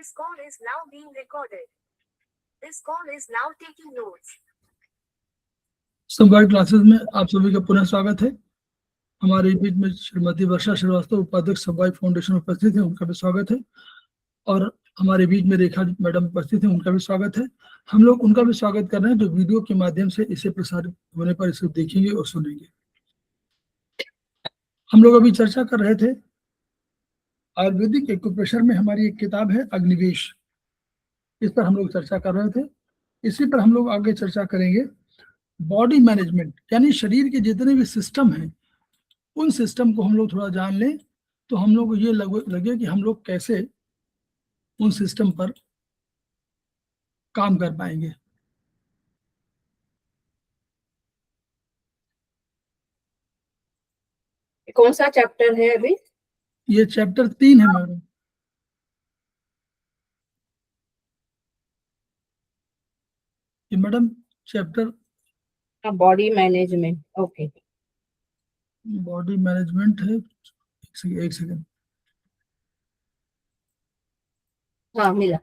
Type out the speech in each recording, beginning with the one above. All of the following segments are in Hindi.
This call is now being recorded. This call is now taking notes. संवाद क्लासेस में आप सभी का पुनः स्वागत है। हमारे बीच में श्रीमती वर्षा श्रीवास्तव उपाध्यक्ष संवाद फाउंडेशन उपस्थित है, उनका भी स्वागत है। और हमारे बीच में रेखा मैडम उपस्थित है, उनका भी स्वागत है। हम लोग उनका भी स्वागत कर रहे हैं जो वीडियो के माध्यम से इसे प्रसारित होने पर इसे देखेंगे और सुनेंगे। हम लोग अभी चर्चा कर रहे थे आयुर्वेदिक एक्यूप्रेशर में हमारी एक किताब है अग्निवेश, इस पर हम लोग चर्चा कर रहे थे। इसी पर हम लोग आगे चर्चा करेंगे बॉडी मैनेजमेंट, यानी शरीर के जितने भी सिस्टम हैं उन सिस्टम को हम लोग थोड़ा जान लें तो हम लोग को ये लगे कि हम लोग कैसे उन सिस्टम पर काम कर पाएंगे। कौन सा चैप्टर है अभी? ये चैप्टर 3 है मैडम। ये madam chapter body management. Okay, body management है। एक सेकंड। हाँ मिला।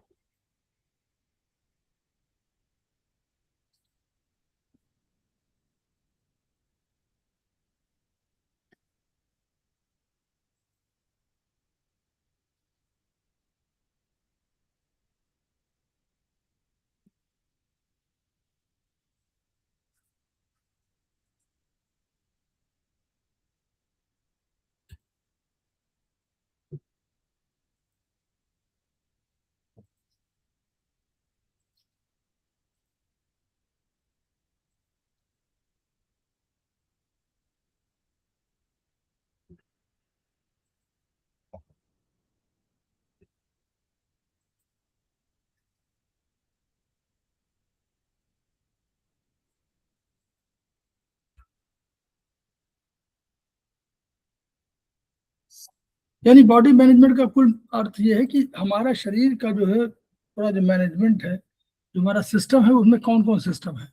यानी बॉडी मैनेजमेंट का कुल अर्थ ये है कि हमारा शरीर का जो है पूरा जो मैनेजमेंट है, जो हमारा सिस्टम है, उसमें कौन कौन सिस्टम है।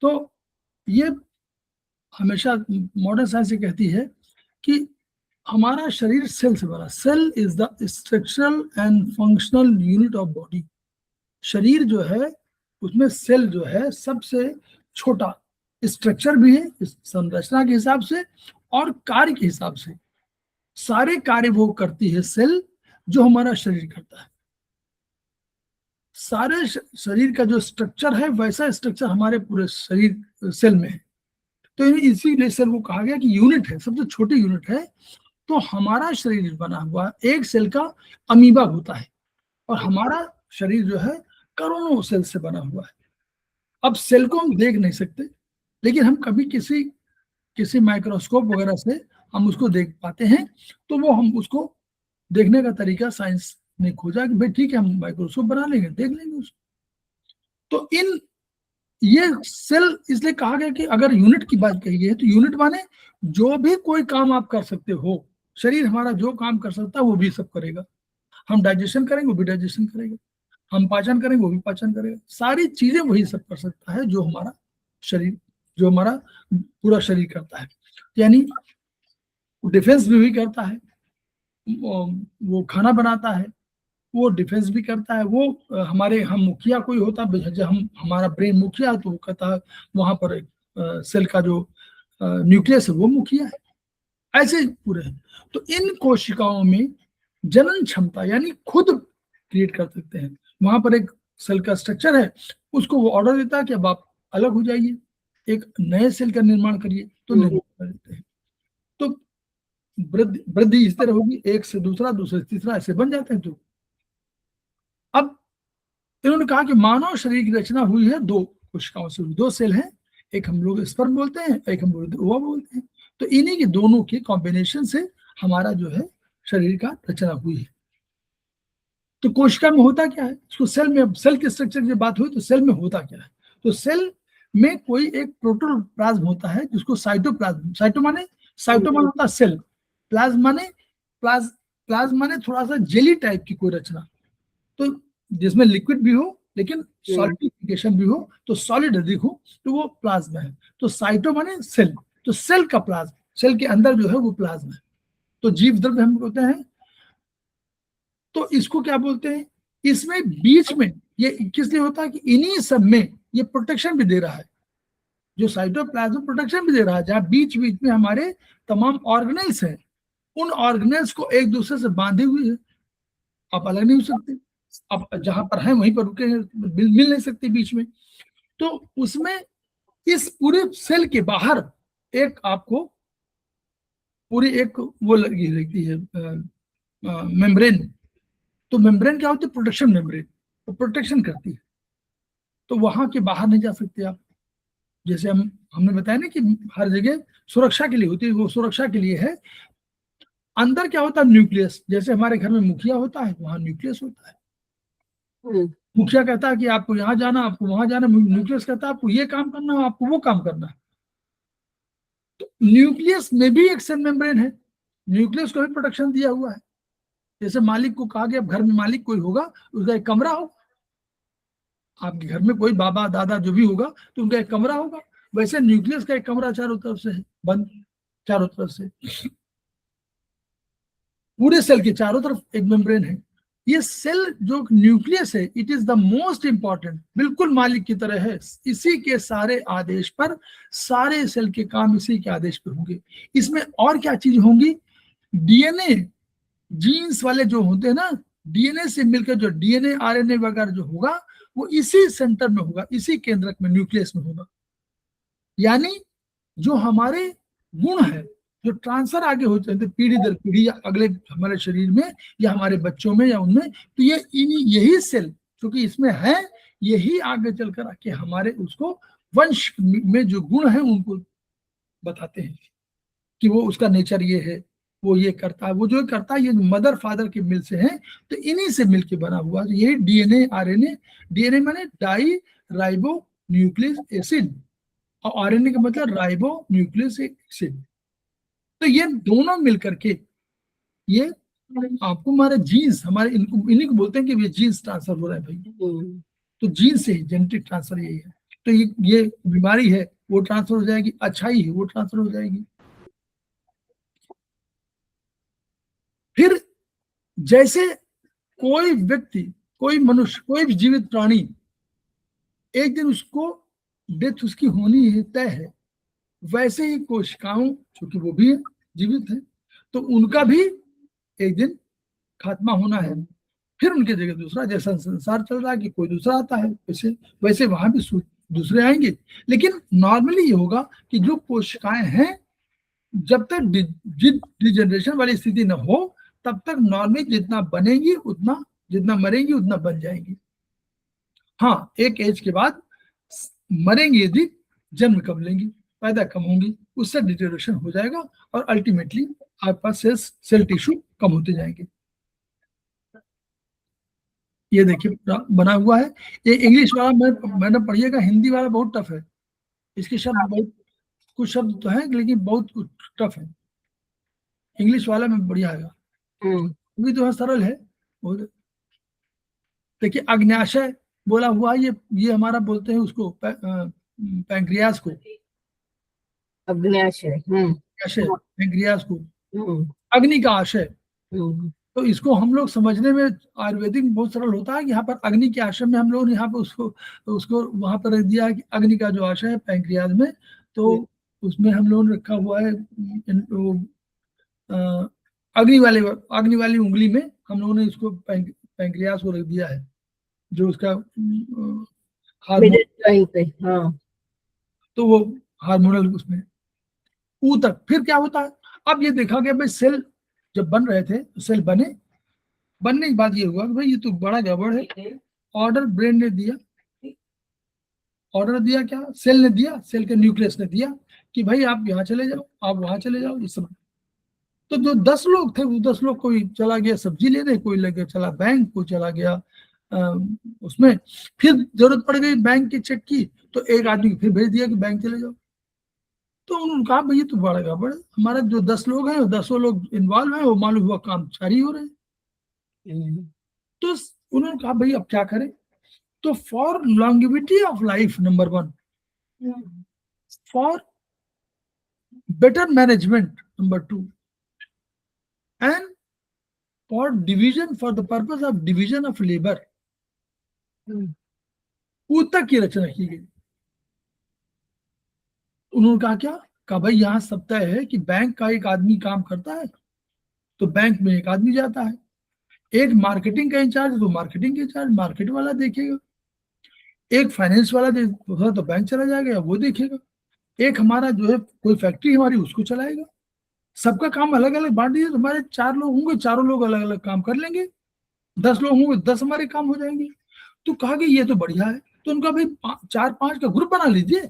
तो ये हमेशा मॉडर्न साइंस ये कहती है कि हमारा शरीर सेल से बना। Cell is the structural and functional unit of body. शरीर जो है उसमें सेल जो है सबसे छोटा, स्ट्रक्चर भी है संरचना के हिसाब से और कार्य के हिसाब से। सारे कार्य वो करती है सेल जो हमारा शरीर करता है। सारे शरीर का जो स्ट्रक्चर है वैसा स्ट्रक्चर हमारे पूरे शरीर सेल में है। तो इसीलिए सेल को कहा गया कि यूनिट है, सबसे छोटी यूनिट है। तो हमारा शरीर बना हुआ एक सेल का अमीबा होता है और हमारा शरीर जो है करोड़ों सेल से बना हुआ है। अब सेल को हम देख नहीं सकते, लेकिन हम कभी किसी माइक्रोस्कोप वगैरह से हम उसको देख पाते हैं। तो वो हम उसको देखने का तरीका साइंस ने खोजा कि भाई ठीक है, हम माइक्रोस्कोप बना लेंगे, देख लेंगे उसको। तो ये सेल इसलिए कहा गया कि अगर यूनिट की बात कही गई है तो यूनिट माने जो भी कोई काम आप कर सकते हो। शरीर हमारा जो काम कर सकता है वो भी सब करेगा। हम डाइजेशन करेंगे वो भी डाइजेशन करेगा, हम पाचन करेंगे वो भी पाचन करेगा। सारी चीजें वही सब कर सकता है जो हमारा शरीर, जो हमारा पूरा शरीर करता है। यानी डिफेंस भी करता है, वो खाना बनाता है, वो डिफेंस भी करता है। वो हम मुखिया कोई होता है, जब हमारा ब्रेन मुखिया तो वो कहता है वहां पर एक सेल का जो न्यूक्लियस है वो मुखिया है। ऐसे पूरे हैं। तो इन कोशिकाओं में जनन क्षमता यानी खुद क्रिएट कर सकते हैं। वहां पर एक सेल का स्ट्रक्चर है, उसको वो ऑर्डर देता है कि अब आप अलग हो जाइए, एक नए सेल का निर्माण करिए, तो निर्माण कर देते हैं। तो वृद्धि इस तरह होगी, एक से दूसरा, दूसरे से तीसरा, ऐसे बन जाते हैं। तो अब इन्होंने कहा कि मानव शरीर की रचना हुई है दो कोशिकाओं से, दो सेल हैं, एक हम लोग स्पर्म बोलते हैं, एक हम लोग ओवा बोलते हैं। तो इन्हीं के दोनों के कॉम्बिनेशन से हमारा जो है शरीर का रचना हुई है। तो कोशिका में होता क्या है, इसको सेल में, सेल के स्ट्रक्चर की बात हुई तो सेल में होता क्या है। तो सेल में कोई एक प्रोटोप्लाज्म होता है जिसको साइटोप्लाज्म, साइटो माने होता है सेल, प्लाज्म माने थोड़ा सा जेली टाइप की कोई रचना, तो जिसमें लिक्विड भी हो लेकिन सॉलिडिफिकेशन भी हो, तो सॉलिड अधिक हो, तो वो प्लाज्मा है। तो साइटो माने सेल, तो सेल का प्लाज्मा, सेल के अंदर जो है वो प्लाज्मा है। तो जीव द्रव्य हम बोलते हैं। तो इसको क्या बोलते हैं, इसमें बीच में ये किस लिए होता है कि इन्हीं सब में ये प्रोटेक्शन भी दे रहा है, जो साइटोप्लाज्म प्रोटेक्शन भी दे रहा है, जहां बीच बीच में हमारे तमाम ऑर्गेनेल्स हैं, उन ऑर्गेनेल्स को एक दूसरे से बांधे हुए है, आप अलग नहीं हो सकते, आप जहां पर हैं वहीं पर रुके हैं, मिल नहीं सकते बीच में। तो उसमें इस पूरे सेल के बाहर एक आपको पूरी एक वो लगी रहती है मेम्ब्रेन। तो मेम्ब्रेन क्या होती है? प्रोटेक्शन मेम्ब्रेन, तो प्रोटेक्शन करती है, तो वहां के बाहर नहीं जा सकते आप। जैसे हमने बताया ना कि हर जगह सुरक्षा के लिए होती है, वो सुरक्षा के लिए है। अंदर क्या होता है? न्यूक्लियस। जैसे हमारे घर में मुखिया होता है, वहां न्यूक्लियस होता है। मुखिया कहता है कि आपको यहाँ जाना, आपको वहां जाना, न्यूक्लियस कहता है आपको ये काम करना है, आपको वो काम करना है। तो न्यूक्लियस में भी एक सेल मेम्ब्रेन है, न्यूक्लियस को भी प्रोटेक्शन दिया हुआ है। जैसे मालिक को कहा गया, घर में मालिक कोई होगा, उसका एक कमरा होगा, आपके घर में कोई बाबा दादा जो भी होगा तो उनका एक कमरा होगा, वैसे न्यूक्लियस का एक कमरा चारों तरफ से है बंद, चारों तरफ से पूरे सेल के चारों तरफ एक मेम्ब्रेन है। ये सेल जो न्यूक्लियस है, it is the most important, बिल्कुल मालिक की तरह है। इसी के सारे आदेश पर सारे सेल के काम इसी के आदेश पर होंगे। इसमें और क्या चीज होंगी? डीएनए, जीन्स वाले जो होते हैं ना, डीएनए से मिलकर जो डीएनए आरएनए वगैरह जो होगा वो इसी सेंटर में होगा, इसी केंद्रक में, न्यूक्लियस में होगा। यानी जो हमारे गुण है, जो ट्रांसफर आगे होते हैं पीढ़ी दर पीढ़ी, या अगले हमारे शरीर में या हमारे बच्चों में या उनमें, तो ये यही सेल क्योंकि इसमें है, यही आगे चलकर आके हमारे उसको वंश में जो गुण है उनको बताते हैं कि वो उसका नेचर ये है, वो ये करता है, वो जो करता है, ये मदर फादर के मिल से है, तो इन्हीं से मिलके बना हुआ है। ये डीएनए आरएनए, डीएनए माने डाई राइबो न्यूक्लिक एसिड, और आरएनए का मतलब राइबो न्यूक्लिक एसिड। तो ये दोनों मिलकर के ये आपको हमारे जीन्स, हमारे इन्हीं को बोलते हैं कि ये जीन्स ट्रांसफर हो रहा है भाई। तो जीन्स से जेनेटिक ट्रांसफर यही है। तो ये बीमारी है वो ट्रांसफर हो जाएगी, अच्छाई है वो ट्रांसफर हो जाएगी। फिर जैसे कोई व्यक्ति, कोई मनुष्य, कोई भी जीवित प्राणी, एक दिन उसको डेथ उसकी होनी है, तय है, वैसे ही कोशिकाओं, क्योंकि वो भी जीवित है, तो उनका भी एक दिन खात्मा होना है। फिर उनके जगह दूसरा, जैसा संसार चल रहा है कि कोई दूसरा आता है, वैसे वैसे वहां भी दूसरे आएंगे। लेकिन नॉर्मली ये होगा कि जो कोशिकाएं हैं, जब तक डिजेनरेशन वाली स्थिति न हो, तब तक नॉर्मली जितना बनेगी उतना, जितना मरेंगी उतना बन जाएंगी। हाँ, एक एज के बाद मरेंगी यदि, जन्म कम लेंगी, पैदा कम होंगी, उससे डिटेरियोरेशन हो जाएगा और अल्टीमेटली आपके पास सेल टिश्यू कम होते जाएंगे। ये देखिए बना हुआ है। ये इंग्लिश वाला मैंने पढ़िएगा, हिंदी वाला बहुत टफ है, इसके शब्द बहुत, कुछ शब्द तो है लेकिन बहुत टफ है। इंग्लिश वाला में बढ़िया है, भी तो है, सरल है। देखिए अग्न्याशय बोला हुआ, ये हमारा बोलते हैं उसको पैंक्रियास को, अग्न्याशय, पैंक्रियास को, अग्नि का आशय। तो इसको हम लोग समझने में आयुर्वेदिक में बहुत सरल होता है कि यहाँ पर अग्नि के आशय में हम लोग यहाँ पर उसको वहां पर रख दिया है कि अग्नि का जो आशय है पैंक्रियास में, तो उसमें हम लोगों ने रखा हुआ है अग्नि वाली उंगली में हम लोगों ने इसको पैंक्रियास को रख दिया है, जो उसका हार्मोन, तो वो हार्मोनल उसमें ऊतक। फिर क्या होता है? अब ये देखा गया भाई सेल जब बन रहे थे, सेल बनने के बाद ये हुआ कि भाई ये तो बड़ा गड़बड़ है। ऑर्डर ब्रेन ने दिया, ऑर्डर दिया क्या? सेल ने दिया, सेल के न्यूक्लियस ने दिया कि भाई आप यहाँ चले जाओ, आप वहां चले जाओ, इस समय। तो जो 10 लोग थे, वो 10 लोग, कोई चला गया सब्जी लेने, कोई लगे चला बैंक, कोई चला गया उसमें। फिर जरूरत पड़ गई बैंक की चेक की, तो एक आदमी फिर भेज दिया कि बैंक चले जाओ। तो उन्होंने कहा भाई ये तो बड़ा गड़बड़ है, हमारा जो 10 लोग हैं, 10 लोग इन्वॉल्व हैं, वो मालूम हुआ काम जारी हो रहे हैं। तो उन्होंने कहा भाई अब क्या करें? तो for longevity of life, number 1, for better management, number 2, and for the purpose of division of labor, ऊतक की रचना की गई। उन्होंने कहा क्या, कहा भाई यहाँ सब तय है कि बैंक का एक आदमी काम करता है तो बैंक में एक आदमी जाता है, एक मार्केटिंग का इंचार्ज तो मार्केटिंग का इंचार्ज मार्केट वाला देखेगा, एक फाइनेंस वाला होगा तो बैंक चला जाएगा वो देखेगा, एक हमारा जो है कोई फैक्ट्री हमारी उसको चलाएगा। सबका काम अलग अलग बांट दिया, तुम्हारे 4 लोग होंगे, चारों लोग अलग अलग काम कर लेंगे, 10 लोग होंगे 10 हमारे काम हो जाएंगे। तो कहा कि ये तो बढ़िया है। तो उनका भाई 4-5 का ग्रुप बना लीजिए।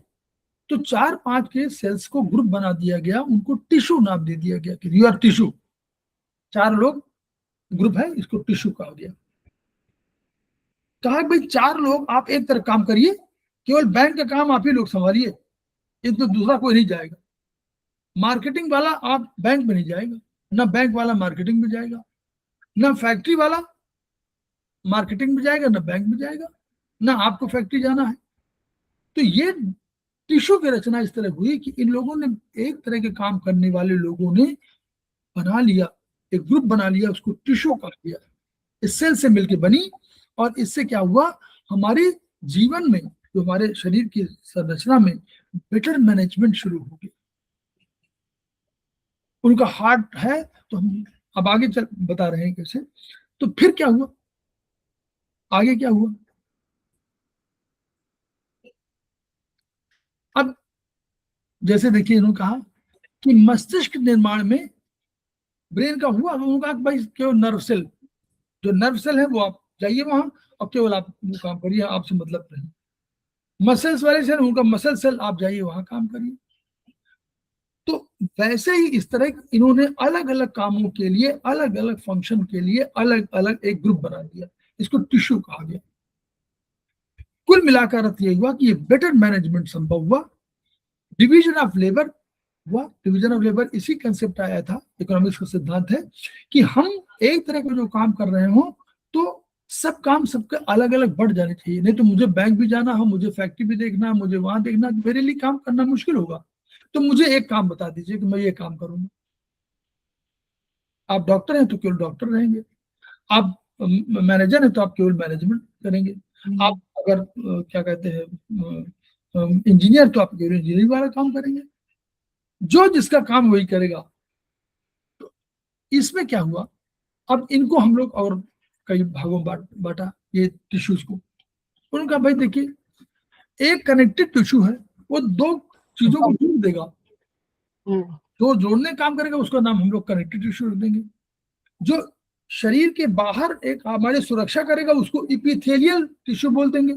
तो 4-5 के सेल्स को ग्रुप बना दिया गया, उनको टिश्यू नाम दे दिया गया कि यू आर टिश्यू। 4 लोग ग्रुप है, इसको टिश्यू कहा गया। कहा भाई 4 लोग आप एक तरफ काम करिए, केवल बैंक का काम आप ही लोग संभालिए, ये तो दूसरा कोई नहीं जाएगा। मार्केटिंग वाला आप बैंक में नहीं जाएगा, ना बैंक वाला मार्केटिंग में जाएगा, ना फैक्ट्री वाला मार्केटिंग में जाएगा, ना बैंक में जाएगा, ना आपको फैक्ट्री जाना है। तो ये टिश्यू की रचना इस तरह हुई कि इन लोगों ने एक तरह के काम करने वाले लोगों ने बना लिया, एक ग्रुप बना लिया, उसको टिश्यू कहा गया। इस सेल से मिलकर बनी और इससे क्या हुआ, हमारे जीवन में जो हमारे शरीर की संरचना में बेटर मैनेजमेंट शुरू हो गया। उनका हार्ट है तो हम अब आगे चल बता रहे हैं कैसे। तो फिर क्या हुआ, आगे क्या हुआ, अब जैसे देखिए इन्होंने कहा कि मस्तिष्क निर्माण में ब्रेन का हुआ, उन्होंने कहा भाई केवल नर्व सेल, जो नर्व सेल है वो आप जाइए वहां और केवल आप वो काम करिए, आपसे मतलब नहीं। मसल्स वाले सेल, उनका मसल सेल, आप जाइए वहां काम करिए। तो वैसे ही इस तरह इन्होंने अलग अलग कामों के लिए, अलग अलग फंक्शन के लिए अलग अलग एक ग्रुप बना दिया, इसको टिश्यू कहा गया। कुल मिलाकर अर्थ यही हुआ कि ये बेटर मैनेजमेंट संभव हुआ, डिवीजन ऑफ लेबर हुआ। डिवीजन ऑफ लेबर इसी कंसेप्ट आया था, इकोनॉमिक्स का सिद्धांत है कि हम एक तरह का जो काम कर रहे हो तो सब काम सबके अलग अलग बढ़ जाने चाहिए। नहीं तो मुझे बैंक भी जाना है, मुझे फैक्ट्री भी देखना, मुझे वहां देखना, मेरे लिए काम करना मुश्किल होगा। तो मुझे एक काम बता दीजिए कि मैं ये काम करूंगा। आप डॉक्टर हैं तो केवल डॉक्टर रहेंगे, आप मैनेजर हैं तो आप केवल मैनेजमेंट करेंगे, आप अगर क्या कहते हैं इंजीनियर तो आप केवल इंजीनियरिंग वाला काम करेंगे, जो जिसका काम वही करेगा। तो इसमें क्या हुआ, अब इनको हम लोग और कई भागों बांटा ये टिश्यूज को। उनका भाई देखिए एक कनेक्टेड टिश्यू है, वो 2 चीजों को जोड़ देगा, जो जोड़ने काम करेगा उसका नाम हम लोग कनेक्टिव टिश्यू रख देंगे। जो शरीर के बाहर एक हमारी सुरक्षा करेगा उसको इपिथेलियल टिश्यू बोल देंगे।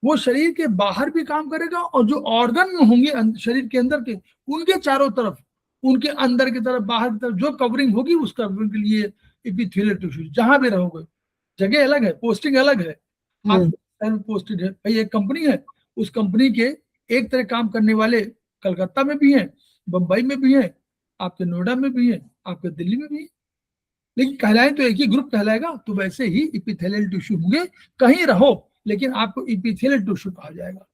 वो शरीर के बाहर भी काम करेगा और जो ऑर्गन होंगे शरीर के अंदर के, उनके चारों तरफ, उनके अंदर की तरफ बाहर की तरफ जो कवरिंग होगी उस कवरिंग के लिए इपिथेलियल टिश्यू। जहां भी रहोगे, जगह अलग है, पोस्टिंग अलग है, आप पोस्टेड है भाई, एक कंपनी है, उस कंपनी के एक तरह काम करने वाले कलकत्ता में भी हैं, बंबई में भी हैं, आपके नोएडा में भी हैं, आपके दिल्ली में भी हैं, लेकिन कहलाए तो एक ही ग्रुप कहलाएगा। तो वैसे ही इपिथेलियल टिश्यू होंगे, कहीं रहो लेकिन आपको इपिथेलियल टिश्यू कहा जाएगा।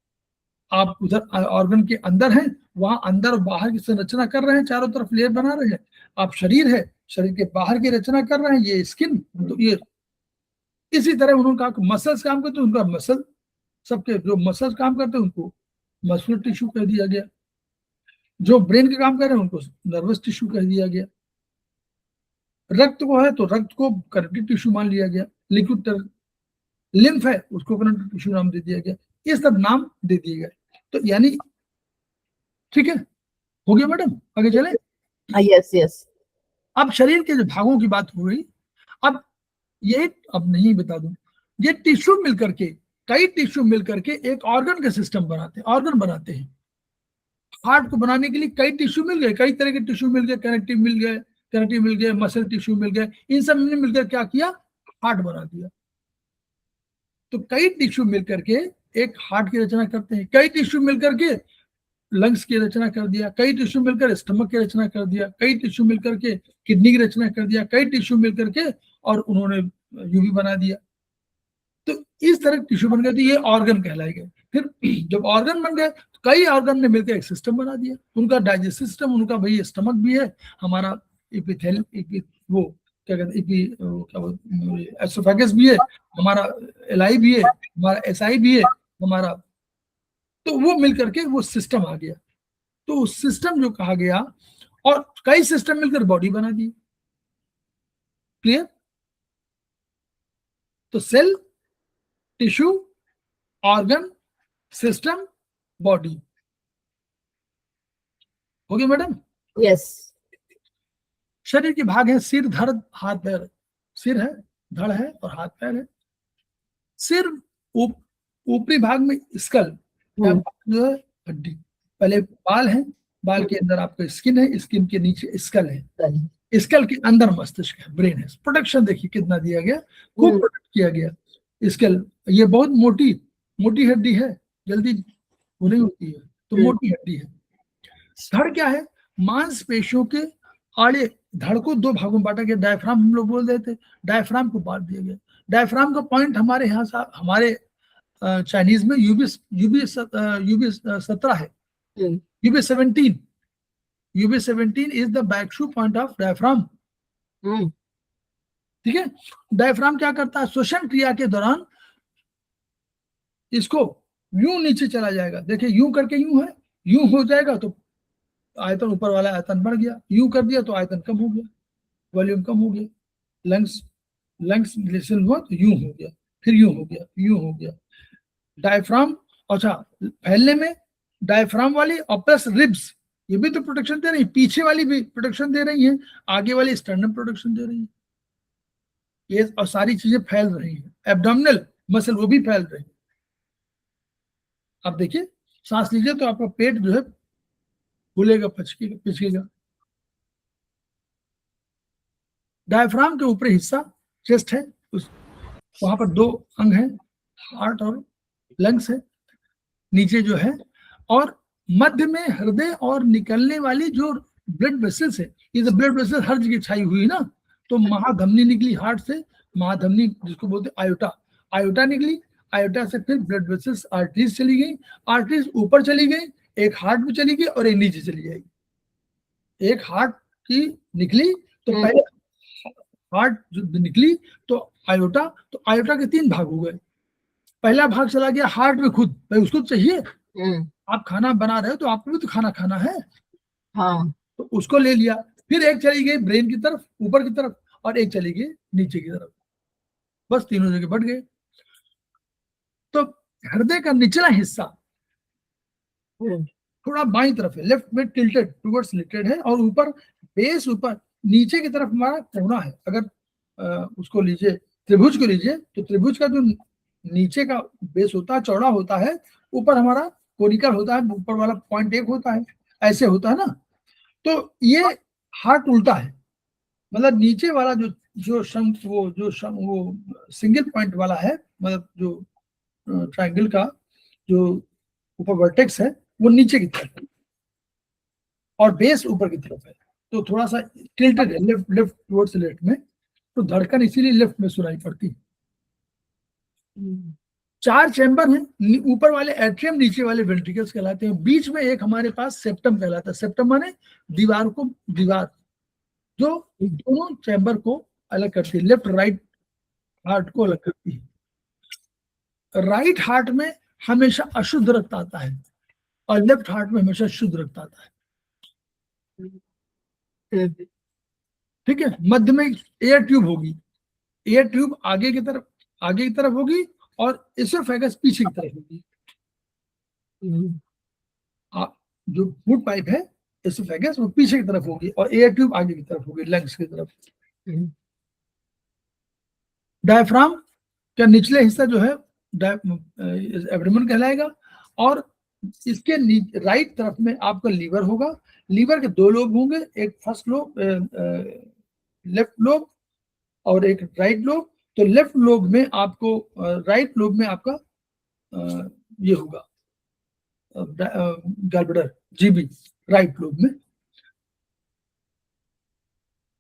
आप उधर ऑर्गन के अंदर हैं, वहां अंदर और बाहर की संरचना कर रहे हैं, चारों तरफ लेयर बना रहे हैं। आप शरीर है, शरीर के बाहर की रचना कर रहे हैं, ये स्किन, तो ये इसी तरह उन्होंने कहा मसल्स काम करते हैं, उनका मसल, सबके जो मसल्स काम करते हैं उनको मस्कुलर टिश्यू कह दिया गया, जो ब्रेन के काम कर रहे हैं उनको नर्वस टिश्यू कह दिया गया, रक्त को है तो रक्त को कनेक्टिव टिश्यू मान लिया गया, लिक्विड लिम्फ है उसको कनेक्टिव टिश्यू नाम दे दिया गया, ये सब नाम दे दिए गए। तो यानी ठीक है, हो गया मैडम, आगे चले। Yes yes. अब शरीर के जो भागों की बात हो गई, अब ये अब नहीं बता दूं, ये टिश्यू मिलकर के, कई टिश्यू मिलकर के एक ऑर्गन का सिस्टम बनाते हैं, ऑर्गन बनाते हैं। हार्ट को बनाने के लिए कई टिश्यू मिल गए, कई तरह के टिश्यू मिल गए, कनेक्टिव मिल गए, मसल टिश्यू मिल गए, इन सब ने मिलकर क्या किया, हार्ट बना दिया। तो कई टिश्यू मिलकर के एक हार्ट की रचना करते हैं, कई टिश्यू मिलकर के लंग्स की रचना कर दिया, कई टिश्यू मिलकर स्टमक की रचना कर दिया, कई टिश्यू मिलकर के किडनी की रचना कर दिया, कई टिश्यू मिलकर के और उन्होंने यूवी बना दिया। तो इस तरह टिश्यू बन गए, तो ये ऑर्गन कहलाएंगे। फिर जब ऑर्गन बन गए तो कई ऑर्गन ने मिलकर एक सिस्टम बना दिया, उनका डाइजेस्टिव सिस्टम, उनका भाई स्टमक भी है, हमारा वो क्या कहते हैं कि क्या बोलते, एसोफेगस भी है हमारा, एलआई भी है हमारा, एसआई भी है हमारा, तो वो मिल करके वो सिस्टम आ गया। तो उस सिस्टम जो कहा गया, और कई सिस्टम मिलकर बॉडी बना दी। क्लियर? तो cell, tissue, organ, system, body. हो गया मैडम? यस। शरीर के भाग है सिर, धड़, हाथ, पैर। सिर है, धड़ है और हाथ पैर है। सिर ऊपरी भाग में स्कल, जो है हड्डी। पहले बाल है, बाल के अंदर आपका स्किन है, स्किन के नीचे स्कल है, स्कल के अंदर मस्तिष्क है, ब्रेन है। प्रोटेक्शन देखिए कितना दिया गया, खूब प्रोटेक्ट किया गया। स्कल ये बहुत मोटी मोटी हड्डी है, जल्दी वो नहीं होती है, तो मोटी हड्डी है। धड़ क्या है? मांसपेशियों के आड़े। धड़ को दो भागों में बांटा गया, डायफ्राम हम लोग बोल देते, डायफ्राम को बांट दिया गया। डायफ्राम का पॉइंट हमारे यहाँ हमारे चाइनीज में यूबी 17 है, UB 17, UB 17 is the back shu point of diaphragm. ठीक है? डायफ्राम क्या करता है? श्वसन क्रिया के दौरान इसको यूं नीचे चला जाएगा, देखिए यूं करके यूं है, यूं हो जाएगा तो आयतन, ऊपर वाला आयतन बढ़ गया, यूं कर दिया तो आयतन कम हो गया, वॉल्यूम कम हो गया। लंग्स लिसन हुआ तो यूं हो गया, फिर यूं हो गया, यूं हो गया। डायफ्राम, अच्छा फैलने में डायफ्राम वाली और प्लस रिब्स, ये भी तो प्रोटेक्शन दे रही है, पीछे वाली भी प्रोटेक्शन दे रही है, आगे वाली स्टर्नम प्रोटेक्शन दे रही है। ये और सारी चीजें फैल रही हैं। एब्डोमिनल मसल वो भी फैल रही है। आप देखिए सांस लीजिए तो आपका पेट जो है फूलेगा, पिचकेगा। डायफ्राम के ऊपरी हिस्सा चेस्ट है, वहां पर दो अंग हैं, हार्ट और लंग्स है नीचे जो है, और मध्य में हृदय और निकलने वाली जो ब्लड वेसल्स है, ये तो ब्लड वेसल हर जगह छाई हुई ना, तो महाधमनी निकली हार्ट से, महाधमनी जिसको बोलते आयोटा, आयोटा निकली, आयोटा से फिर ब्लड वेसल्स आर्टरीज चली गई, आर्टरीज ऊपर चली गई, एक हार्ट में चली गई और एक नीचे चली जाएगी। एक हार्ट की निकली तो पहले हार्ट जो निकली तो आयोटा, तो आयोटा के 3 भाग हो गए। पहला भाग चला गया हार्ट में खुद, भाई उसको चाहिए, आप खाना बना रहे हो तो आपको भी तो खाना खाना है, हाँ, तो उसको ले लिया। फिर एक चली गई ब्रेन की तरफ, ऊपर की तरफ, और एक चली गई नीचे की तरफ, बस तीनों जगह बढ़ गए। तो हृदय का निचला हिस्सा थोड़ा बाईं तरफ है, लेफ्ट में टिल्टेड टुवर्ड्स लिटेड है, और ऊपर बेस ऊपर नीचे की तरफ हमारा कोना है। अगर उसको लीजिए, त्रिभुज को लीजिए, तो त्रिभुज का जो नीचे का बेस होता है चौड़ा होता है, ऊपर हमारा कोनिकल होता है, ऊपर वाला पॉइंट 1 होता है, ऐसे होता है ना। तो ये हार्ट उल्टा है, मतलब नीचे वाला जो सिंगल पॉइंट वाला है, मतलब जो ट्रायंगल का जो ऊपर वर्टेक्स है वो नीचे की तरफ है और बेस ऊपर की तरफ है, तो थोड़ा सा टिल्टेड है, लेफ्ट टुवर्ड्स लेफ्ट में, तो धड़कन इसीलिए लेफ्ट में सुनाई पड़ती है। 4 चैम्बर हैं, ऊपर वाले एट्रियम, नीचे वाले वेंट्रिकल्स कहलाते हैं, बीच में एक हमारे पास सेप्टम कहलाता है। सेप्टम माने दीवार जो दोनों चैम्बर को अलग करती है, लेफ्ट राइट हार्ट को अलग करती है। राइट हार्ट में हमेशा अशुद्ध रक्त आता है और लेफ्ट हार्ट में हमेशा शुद्ध रक्त आता है। ठीक है? मध्य में एयर ट्यूब होगी, एयर ट्यूब आगे की तरफ होगी और एसोफेगस पीछे की तरफ होगी। जो फूड पाइप है एसोफेगस वो पीछे की तरफ होगी और एयर ट्यूब आगे की तरफ होगी, लंग्स की तरफ। डायफ्राम का निचले हिस्सा जो है एब्डोमेन कहलाएगा, और इसके राइट तरफ में आपका लीवर होगा। लीवर के 2 लोब होंगे, एक फर्स्ट लोब, लेफ्ट लोब, और एक राइट लोब। तो लेफ्ट लोब में आपको, राइट लोब में आपका ये होगा गॉलब्लैडर, जीबी, राइट लोब में।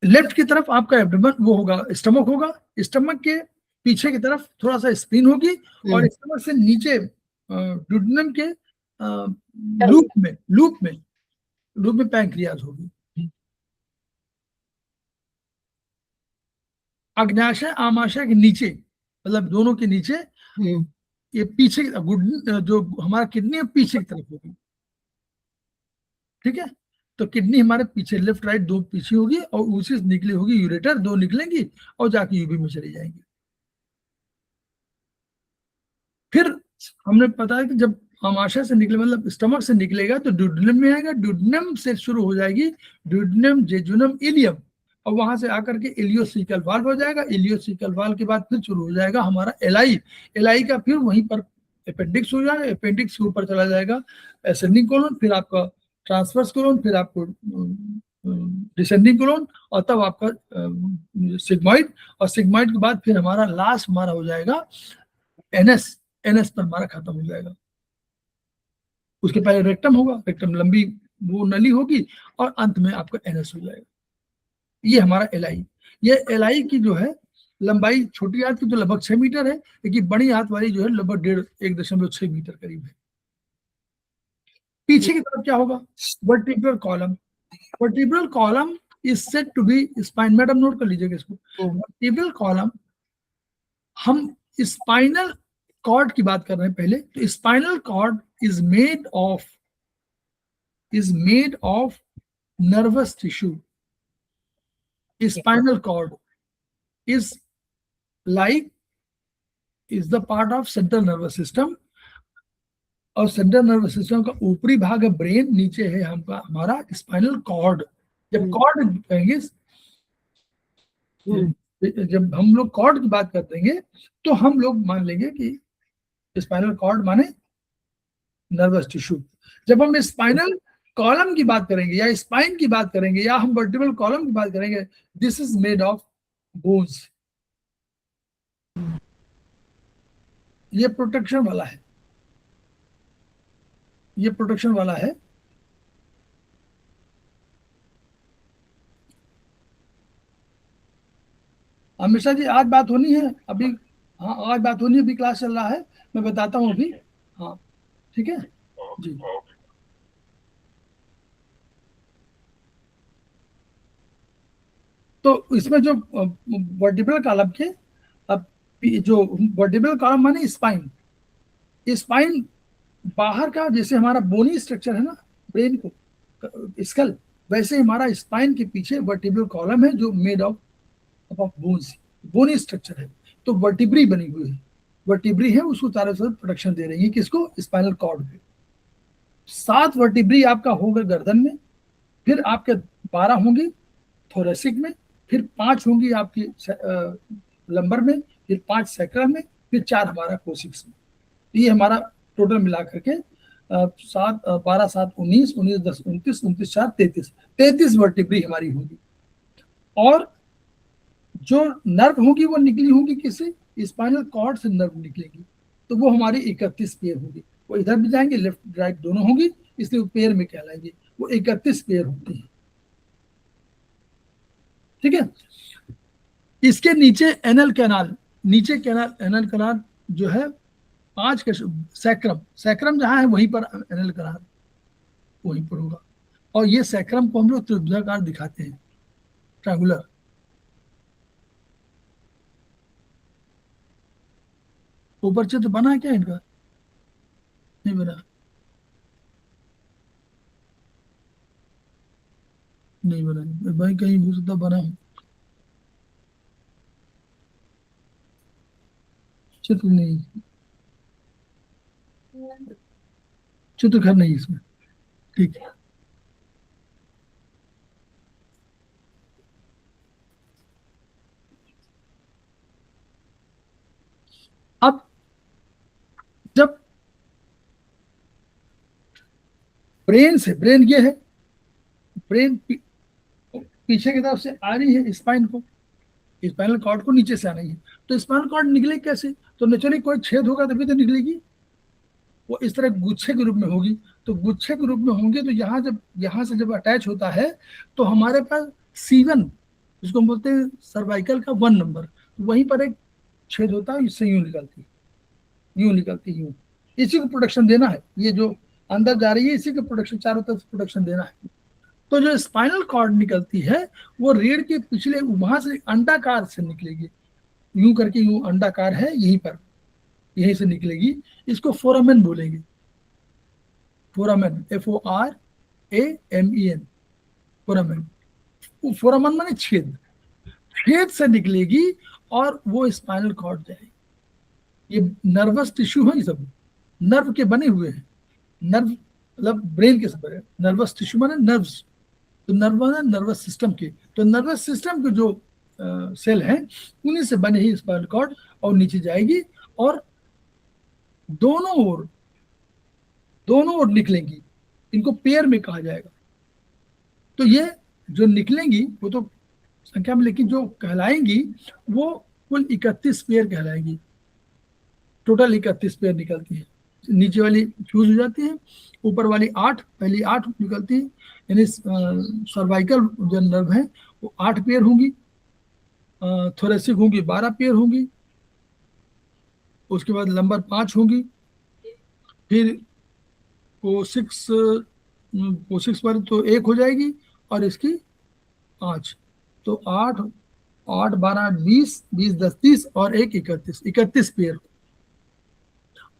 लेफ्ट की तरफ आपका एब्डोमेन वो होगा, स्टमक होगा, स्टमक के पीछे की तरफ थोड़ा सा स्प्लीन होगी, और स्टमक से नीचे ड्यूडेनम के लूप में पैंक्रियाज होगी। अग्न्याशय आमाशय के नीचे, मतलब दोनों के नीचे, ये पीछे जो हमारा किडनी है पीछे की तरफ होगी, ठीक है। तो किडनी हमारे पीछे, लेफ्ट राइट दो पीछे होगी, और उसी से निकली होगी यूरेटर, दो निकलेंगी और जाके यूबी में चली जाएंगी। फिर हमने पता है कि जब आमाशय से निकले, मतलब स्टमक से निकलेगा तो ड्यूडेनम में आएगा, ड्यूडेनम से शुरू हो जाएगी ड्यूडेनम, जेजुनम, इलियम, और वहां से आकर के इलियोसिकल वाल्व हो जाएगा। इलियोसिकल वाल्व के बाद फिर शुरू हो जाएगा हमारा एलआई, एलआई का फिर वहीं पर अपेंडिक्स हो जाएगा, अपेंडिक्स के ऊपर चला जाएगा असेंडिंग कोलन, फिर आपका ट्रांसवर्स कोलन, फिर आपको डिसेंडिंग कोलन, और तब आपका सिग्मॉइड, और सिग्मॉइड के बाद फिर हमारा लास्ट हमारा हो जाएगा एनएस, एनएस पर हमारा खत्म हो जाएगा। उसके पहले रेक्टम होगा, रेक्टम लंबी वो नली होगी, और अंत में आपका एनएस हो जाएगा। ये हमारा एलआई, ये एलआई की जो है लंबाई छोटी हाथ की तो लगभग 6 मीटर है, लेकिन बड़ी हाथ वाली जो है लगभग 1.6 मीटर करीब है। पीछे की तरफ क्या होगा, vertebral column, vertebral column is said to be spine, madam note कर लीजिएगा इसको। वर्टिब्रल कॉलम, हम स्पाइनल कॉर्ड की बात कर रहे हैं पहले, तो spinal cord is made of nervous tissue. Spinal cord is the part of central nervous system, और सेंट्रल नर्वस सिस्टम का ऊपरी भाग है ब्रेन, नीचे है हमारा स्पाइनल कॉर्ड। जब कॉर्ड कहेंगे, जब हम लोग कॉर्ड की बात करते हैं तो हम लोग मान लेंगे कि स्पाइनल कॉर्ड माने नर्वस टिश्यू। जब हम स्पाइनल कॉलम की बात करेंगे या स्पाइन की बात करेंगे या हम वर्टिब्रल कॉलम की बात करेंगे, this is made of bones. ये प्रोटेक्शन वाला है, ये प्रोटेक्शन वाला है। हमेशा जी आज बात होनी है अभी, हाँ आज बात होनी है, अभी क्लास चल रहा है, मैं बताता हूँ अभी, हाँ ठीक है जी। तो इसमें जो वर्टिब्रल कॉलम के, अब जो वर्टिब्रल कॉलम माने स्पाइन, स्पाइन बाहर का, जैसे हमारा बोनी स्ट्रक्चर है ना ब्रेन को स्कल, वैसे हमारा स्पाइन के पीछे वर्टिब्रल कॉलम है जो made of bones, bony structure है। तो वर्टिब्री बनी हुई है, वर्टिब्री है, उसको चारों तरफ प्रोटेक्शन दे रही है, किसको, स्पाइनल कॉर्ड पे। 7 वर्टिब्री आपका होगा गर्दन में, फिर आपके 12 होंगी थोरेसिक में, फिर 5 होंगी आपकी लंबर में, फिर 5 सैक्रम में, फिर 4 हमारा कोसिक्स में। ये हमारा टोटल मिला करके 7 12 7 19 19 10 29 29 4 33 वर्टिब्री हमारी होगी। और जो नर्व होगी वो निकली होगी किससे, स्पाइनल कॉर्ड से नर्व निकलेगी, तो वो हमारी 31 पेयर होगी। वो इधर भी जाएंगे, लेफ्ट राइट दोनों होंगी, इसलिए वो पेयर में कहलाएंगे, वो 31 पेयर होती है, ठीक है। इसके नीचे एनल कैनाल, नीचे कैनाल, एनल कैनाल जो है 5 के सैक्रम, सैक्रम जहां है वहीं पर एनल कैनाल वहीं पर होगा। और ये सैक्रम को हम लोग त्रिभुजाकार दिखाते हैं, ट्रायंगुलर। ऊपर चित्र बना है क्या इनका, नहीं बना, नहीं बना भाई, कहीं हो सकता बना हो, चित्र नहीं, चित्र घर नहीं इसमें, ठीक है। अब जब ब्रेन से, ब्रेन ये है, ब्रेन पीछे की तरफ से आ रही है स्पाइन को, स्पाइनल कॉर्ड को नीचे से आना है, तो स्पाइनल कॉर्ड निकले कैसे, तो नेचुरली कोई छेद होगा तभी तो निकलेगी, वो इस तरह गुच्छे के रूप में होगी। तो गुच्छे के रूप में होंगे तो यहाँ से जब अटैच होता है तो हमारे पास C1, जिसको हम बोलते हैं सर्वाइकल का 1 नंबर, तो वहीं पर एक छेद होता है, इससे यूं निकलती यूं, इसी को प्रोटेक्शन देना है, ये जो अंदर जा रही है इसी को प्रोटेक्शन, चारों तरफ प्रोटेक्शन देना है। तो जो स्पाइनल कॉर्ड निकलती है वो रीढ़ के पिछले वहां से अंडाकार से निकलेगी, यूं करके, यूं अंडाकार है यहीं पर, यहीं से निकलेगी। इसको फोरामेन बोलेंगे, फोरामेन, FORAMEN, फोरामेन। फोरामेन माने छेद, छेद से निकलेगी और वो स्पाइनल कॉर्ड जाएगी। ये नर्वस टिश्यू है, ये सब नर्व के बने हुए हैं। नर्व मतलब ब्रेन के सब है, नर्वस टिश्यू माने नर्व्स, तो नर्व माने नर्वस सिस्टम के, तो नर्वस सिस्टम के जो सेल हैं उन्हीं से बने ही स्पाइनल कॉर्ड, और नीचे जाएगी और दोनों ओर निकलेंगी। इनको पेयर में कहा जाएगा। तो ये जो निकलेंगी वो तो संख्या में, लेकिन जो कहलाएंगी वो कुल 31 पेयर कहलाएंगी। टोटल 31 पेयर निकलती है। नीचे वाली फ्यूज हो जाती है, ऊपर वाली 8, पहली 8 निकलती है, यानी सर्वाइकल जो नर्व है वो 8 पेयर होंगी, थोरेसिक होंगी 12 पेयर होंगी, उसके बाद लंबर 5 होंगी, फिर कोसिक्स वाली तो 1 हो जाएगी और इसकी 5, तो 8 12 20 10 30 और 1 31 पेयर।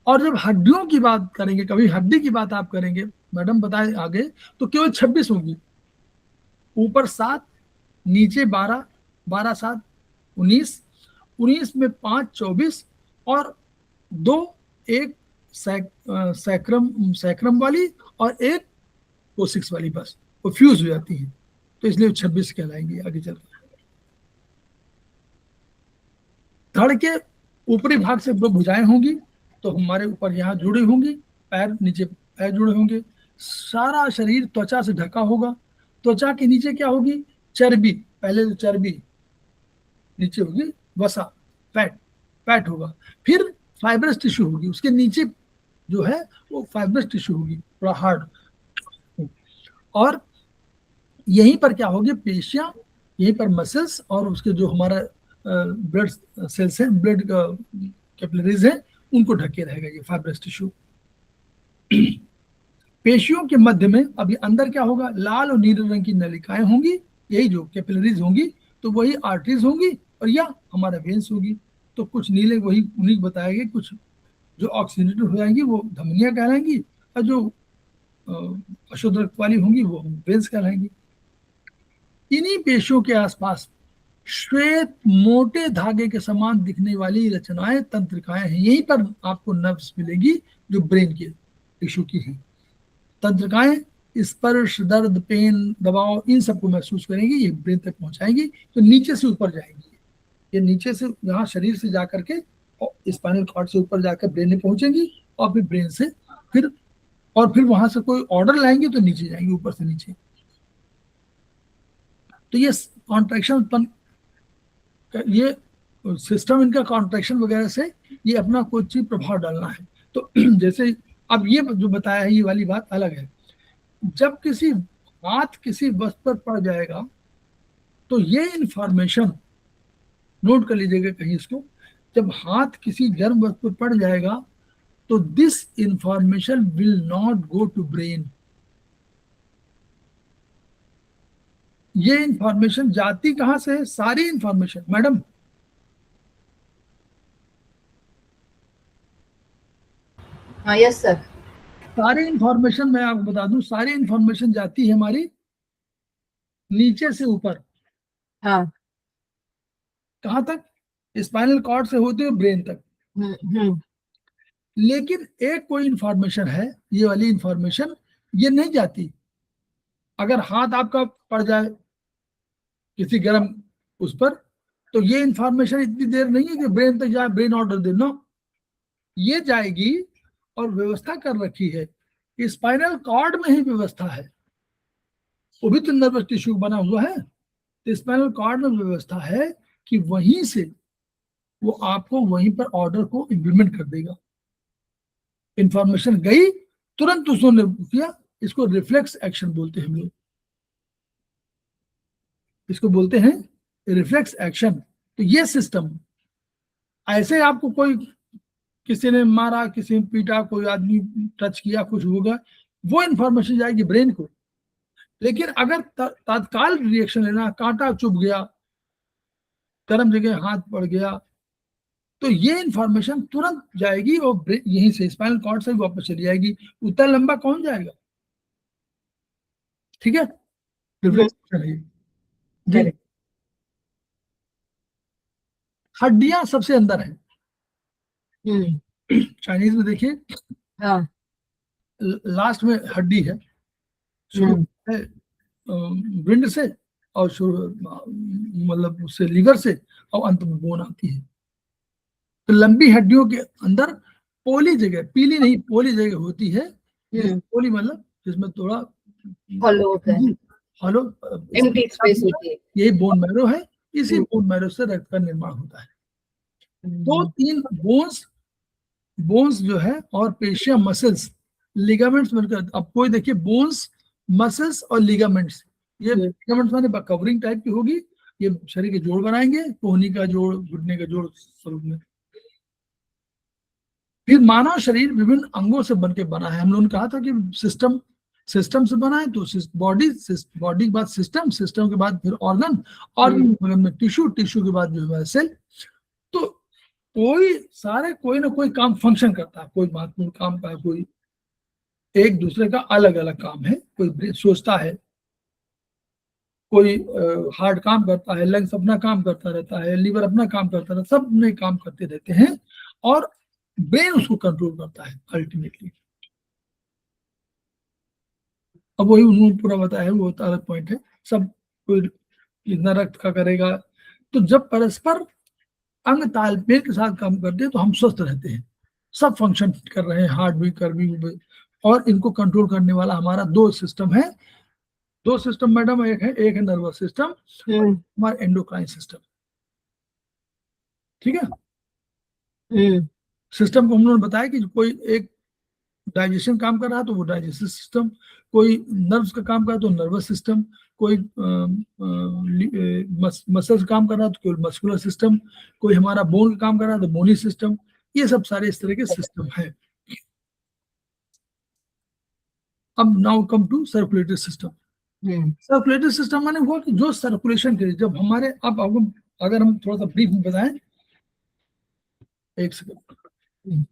और जब हड्डियों की बात करेंगे, कभी हड्डी की बात आप करेंगे, मैडम बताए आगे, तो केवल 26 होंगी। ऊपर 7, नीचे 12, 12 7 19, 19 में 5 24 और 2 एक सैक्रम वाली और एक कोसिक्स वाली, बस वो फ्यूज हो जाती है, तो इसलिए 26 कहलाएंगी आगे चलकर। धड़ के ऊपरी भाग से 2 भुजाएं होंगी, तो हमारे ऊपर यहाँ जुड़ी होंगी, पैर नीचे पैर जुड़े होंगे, सारा शरीर त्वचा से ढका होगा। त्वचा के नीचे क्या होगी? चर्बी, पहले तो चर्बी, नीचे होगी वसा, फैट होगा, फिर फाइब्रस टिश्यू होगी, उसके नीचे जो है वो फाइब्रस टिश्यू होगी, थोड़ा हार्ड। और यहीं पर क्या होगी? पेशियां, यहीं पर मसल्स, और उसके जो हमारा ब्लड सेल्स हैं, ब्लड कैपिलरीज हैं, उनको ढके रहेगा ये फाइब्रस टिश्यू। पेशियों के मध्य में अभी अंदर क्या होगा? लाल और नीले रंग की नलिकाएं होंगी, यही जो कैपिलरीज होंगी, तो वही आर्टरीज होंगी और या हमारा वेन्स होगी। तो कुछ नीले वही उन्हीं बताएंगे, कुछ जो ऑक्सीजनेटेड हो जाएंगी वो धमनियां कहलाएंगी, और जो अशुद्ध रक्त वाली होंगी वो वेन्स कहलाएंगी। इन्हीं पेशियों के आसपास श्वेत मोटे धागे के समान दिखने वाली रचनाएं तंत्रिकाएं हैं। यहीं पर आपको नर्व्स मिलेगी जो ब्रेन के टिश्यू की हैं। तंत्रिकाएं स्पर्श, दर्द, पेन, दबाव, इन सबको महसूस करेंगी, ये ब्रेन तक पहुंचाएंगी, तो नीचे से ऊपर जाएंगी। ये नीचे से यहाँ शरीर से जाकर के स्पाइनल कॉर्ड से ऊपर जाकर ब्रेन में पहुंचेंगी, और फिर ब्रेन से फिर वहां से कोई ऑर्डर लाएंगे तो नीचे जाएंगे, ऊपर से नीचे। तो ये कॉन्ट्रैक्शन उत्पन्न, ये सिस्टम इनका कॉन्ट्रैक्शन वगैरह से ये अपना कोई चीज प्रभाव डालना है। तो जैसे अब ये जो बताया है ये वाली बात अलग है। जब किसी हाथ किसी वस्तु पर पड़ जाएगा तो ये इंफॉर्मेशन नोट कर लीजिएगा कहीं इसको, जब हाथ किसी गर्म वस्तु पर पड़ जाएगा तो this information will not go to brain. ये इंफॉर्मेशन जाती कहां से है? सारी इंफॉर्मेशन मैडम, हाँ यस सर, सारी इंफॉर्मेशन मैं आपको बता दूं, सारी इंफॉर्मेशन जाती है हमारी नीचे से ऊपर। हाँ, कहां तक? स्पाइनल कॉर्ड से होते हुए ब्रेन तक। लेकिन एक कोई इंफॉर्मेशन है, ये वाली इंफॉर्मेशन ये नहीं जाती। अगर हाथ आपका पड़ जाए किसी गर्म उस पर, तो ये इंफॉर्मेशन इतनी देर नहीं है कि ब्रेन तक जाए, ब्रेन ऑर्डर दे, नो, ये जाएगी। और व्यवस्था कर रखी है, स्पाइनल कॉर्ड में ही व्यवस्था है, वो भी तो नर्वस टिश्यू बना हुआ है, तो स्पाइनल कॉर्ड में व्यवस्था है कि वहीं से वो आपको वहीं पर ऑर्डर को इम्प्लीमेंट कर देगा। इंफॉर्मेशन गई, तुरंत उसने किया, इसको रिफ्लेक्स एक्शन बोलते हैं हम लोग, इसको बोलते हैं रिफ्लेक्स एक्शन। तो ये सिस्टम, ऐसे आपको कोई किसी ने मारा, किसी ने पीटा, कोई आदमी टच किया, कुछ होगा, वो इंफॉर्मेशन जाएगी ब्रेन को, लेकिन अगर तत्काल रिएक्शन लेना, कांटा चुभ गया, गर्म जगह हाथ पड़ गया, तो ये इंफॉर्मेशन तुरंत जाएगी और यहीं से स्पाइनल कॉर्ड से वापस चली जाएगी। उतना लंबा कौन जाएगा? ठीक है, रिफ्लेक्स है जी। Correct. हड्डियां सबसे अंदर है। हम्म। चाइनीज में देखिए, हाँ। लास्ट में हड्डी है, शुरू है विंड से, और शुरू मतलब उससे लीवर से, और अंत में बोन आती है। तो लंबी हड्डियों के अंदर पोली जगह, पीली नहीं पोली जगह होती है। पोली मतलब जिसमें थोड़ा हॉलो होता है, हॉलो एम्प्टी स्पेस होती है। यही बोन मैरो है। इसी बोन मैरो से रक्त का निर्माण होता है। दो तीन बोन्स जो है और पेशियां, मसल्स, लिगामेंट्स मिलकर, अब कोई देखिए बोन्स, मसल्स और लिगामेंट्स, ये लिगामेंट्स माने कवरिंग टाइप की होगी, ये शरीर के जोड़ बनाएंगे, कोहनी का जोड़, घुटने का जोड़ स्वरूप में। फिर मानव शरीर विभिन्न अंगों से बनके बना है। हम लोगों ने कहा था कि सिस्टम से बना है, तो बॉडी के बाद सिस्टम के बाद फिर ऑर्गन में टिश्यू के बाद जो है सेल। तो कोई ना कोई काम फंक्शन करता है, कोई महत्वपूर्ण काम का है, कोई एक दूसरे का अलग अलग काम है। कोई सोचता है, कोई हार्ट काम करता है, लंग्स अपना काम करता रहता है, लीवर अपना काम करता रहता है, सब नए काम करते रहते हैं, और ब्रेन उसको कंट्रोल करता है अल्टीमेटली। अब वही उन्होंने पूरा बताया है, वो अलग पॉइंट है। सब कोई इतना रक्त का करेगा, तो जब परस्पर अंग तालमेल के साथ काम करते हैं तो हम स्वस्थ रहते हैं, सब फंक्शन कर रहे हैं, हार्ट भी, कर भी। और इनको कंट्रोल करने वाला हमारा दो सिस्टम है। दो सिस्टम मैडम, एक है नर्वस सिस्टम, हमारा एंडोक्राइन सिस्टम। ठीक है, सिस्टम को हम लोगों ने बताया कि कोई एक डाइजेशन काम कर रहा है तो वो डाइजेस्टिव सिस्टम, कोई नर्व्स का काम कर रहा है तो नर्वस सिस्टम, कोई मसल्स काम कर रहा है तो कोई मस्कुलर सिस्टम, कोई हमारा बोन का काम कर रहा है तो बोनी सिस्टम। ये सब सारे इस तरह के सिस्टम है। अब now come to circulatory system. Circulatory system माने हुआ कि जो सर्कुलेशन के लिए, जब हमारे, अब अगर हम थोड़ा सा ब्रीफ में बताएं, एक सेकंड।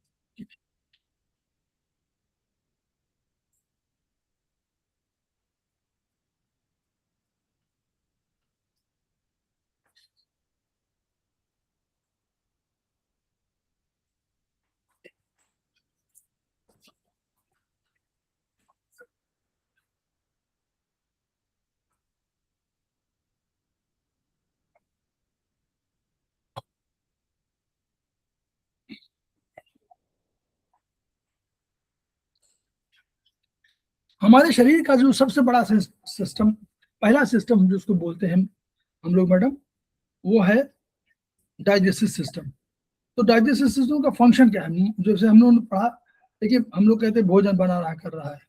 हमारे शरीर का जो सबसे बड़ा सिस्टम, पहला सिस्टम जिसको बोलते हैं हम लोग मैडम, वो है डाइजेस्टिव सिस्टम। तो डाइजेस्टिव सिस्टम का फंक्शन क्या है? जैसे हम लोगों ने पढ़ा, देखिए हम लोग कहते हैं भोजन बना रहा, कर रहा है,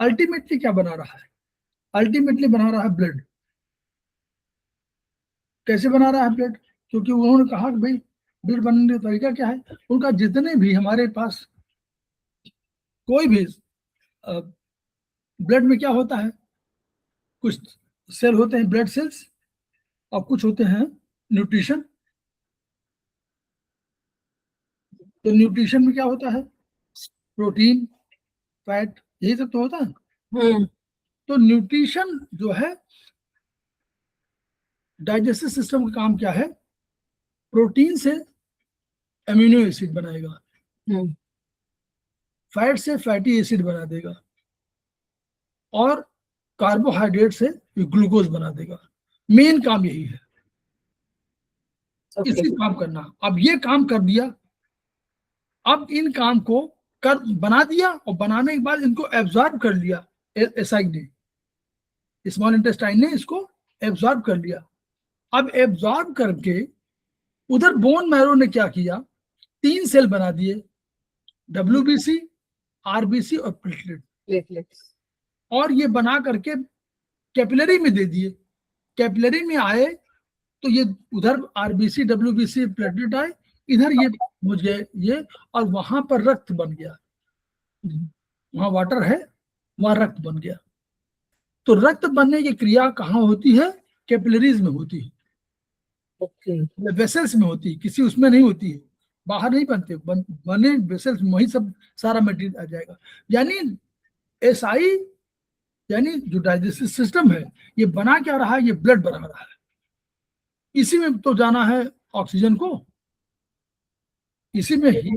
अल्टीमेटली क्या बना रहा है? अल्टीमेटली बना रहा है ब्लड। कैसे बना रहा है ब्लड? क्योंकि उन्होंने कहा कि भाई ब्लड बनने का तरीका क्या है, उनका जितने भी हमारे पास कोई भी ब्लड में क्या होता है, कुछ सेल होते हैं ब्लड सेल्स, और कुछ होते हैं न्यूट्रिशन। तो न्यूट्रिशन में क्या होता है? प्रोटीन, फैट, यही सब तो होता है। तो न्यूट्रिशन जो है, डाइजेस्टिव सिस्टम का काम क्या है? प्रोटीन से एमिनो एसिड बनाएगा, फैट से फैटी एसिड बना देगा, और कार्बोहाइड्रेट से ग्लूकोज बना देगा। मेन काम यही है, इसी काम करना। अब ये काम कर दिया, अब इन काम को कर बना दिया, और बनाने के बाद इनको एब्जॉर्ब कर लिया एसआई ने, स्मॉल इंटेस्टाइन ने इसको एब्जॉर्ब कर लिया। अब एब्जॉर्ब करके उधर बोन मैरो ने क्या किया, 3 सेल बना दिए, WBC, RBC और प्लेटलेट्स, और ये बना करके कैपिलरी में दे दिए। कैपिलरी में आए तो ये उधर RBC, WBC, प्लेटलेट आए, इधर ये मुझे ये, और वहां पर रक्त बन गया। वहां वाटर है, वहां रक्त बन गया। तो रक्त बनने की क्रिया कहाँ होती है? कैपिलरीज में होती है, ओके। वेसल्स में होती है, किसी उसमें नहीं होती है, बाहर नहीं बनते, बने वेसल्स में, वही सब सारा मटेरियल आ जाएगा। यानी एसआई, यानी जो डाइजेस्टिव सिस्टम है, ये बना क्या रहा है? ये ब्लड बना रहा है, इसी में तो जाना है ऑक्सीजन को, इसी में ही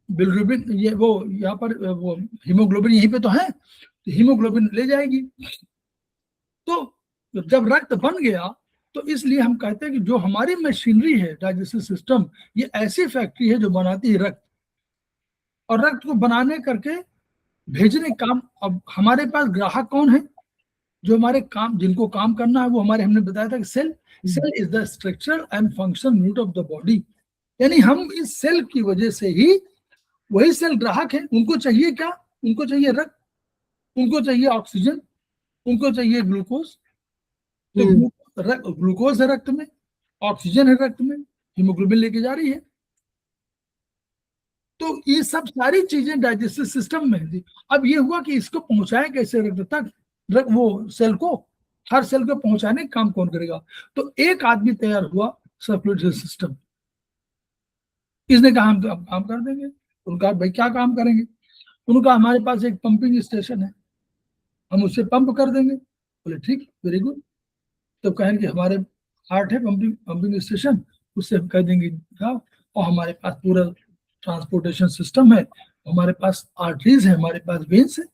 बिलिरुबिन, ये वो यहाँ पर वो हीमोग्लोबिन यहीं पे तो है, तो हीमोग्लोबिन ले जाएगी। तो जब रक्त बन गया, तो इसलिए हम कहते हैं कि जो हमारी मशीनरी है डाइजेस्टिव सिस्टम, ये ऐसी फैक्ट्री है जो बनाती है रक्त, और रक्त को बनाने करके भेजने काम। अब हमारे पास ग्राहक कौन है? जो हमारे काम, जिनको काम करना है, वो हमारे, हमने बताया था कि cell is the structure and function unit of the body. यानी हम इस सेल की वजह से ही, वही सेल ग्राहक है। उनको चाहिए क्या? उनको चाहिए रक्त, उनको चाहिए ऑक्सीजन, उनको चाहिए ग्लूकोज। तो ग्लूकोज है रक्त में, ऑक्सीजन है रक्त में, हीमोग्लोबिन लेके जा रही है। तो ये सब सारी चीजें डाइजेस्टिव सिस्टम में थी। अब ये हुआ कि इसको पहुंचाए कैसे रक्त तक, वो सेल को, हर सेल को पहुंचाने का काम कौन करेगा? तो एक आदमी तैयार हुआ, सर्कुलेटरी सिस्टम। इसने कहा हम तो अब काम कर देंगे। उनका भाई क्या काम करेंगे? उनका हमारे पास एक पंपिंग स्टेशन है, हम उससे पंप कर देंगे। बोले ठीक, वेरी गुड। तो कहें कि हमारे 8 है पंपिंग स्टेशन, उससे हम कह देंगे जाओ। और हमारे पास पूरा ट्रांसपोर्टेशन सिस्टम है, हमारे पास आर्टरीज है, हमारे पास वेन्स है।